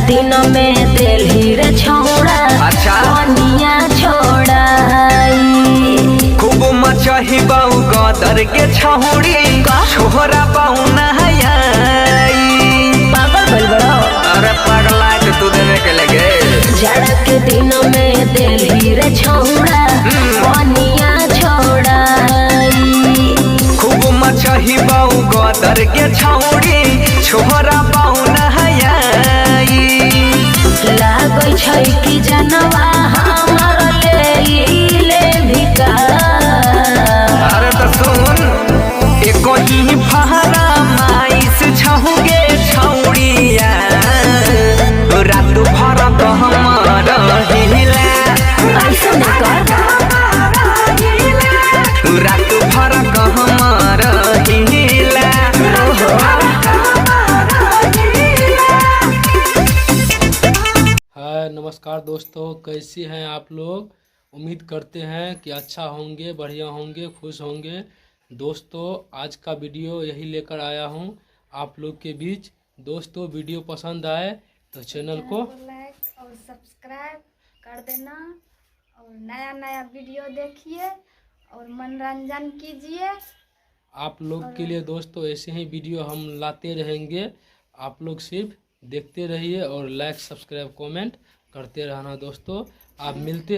दिन में दिल्ली रे छोड़ा अच्छा दुनिया छोड़ा खूब मचही बाऊ गदर के छौड़ी छोरा बाऊ नहाई पागल भइल बड़ो। अरे पगला तो तू देने के लगे जाड़ा के दिन में दिल्ली रे छोड़ा दुनिया छोड़ा खूब मचही बाऊ गदर के छौड़ी छोरा बाऊ नहाई लागल छै कि जनवा हमर ले भिका। अरे तो सुन एको ही फहरा माइस छहुगे छौड़िया रात भर कहमर हिला ऐसा नहीं कर रात भर कहमर हिला। हाय नमस्कार दोस्तों, कैसे हैं आप लोग। उम्मीद करते हैं कि अच्छा होंगे, बढ़िया होंगे, खुश होंगे। दोस्तों आज का वीडियो यही लेकर आया हूं आप लोग के बीच। दोस्तों वीडियो पसंद आए तो चैनल को लाइक और सब्सक्राइब कर देना और नया नया वीडियो देखिए और मनोरंजन कीजिए। आप लोग के लिए दोस्तों ऐसे ही वीडियो हम लाते रहेंगे। आप लोग सिर्फ देखते रहिए और लाइक सब्सक्राइब कमेंट करते रहना। दोस्तों आप मिलते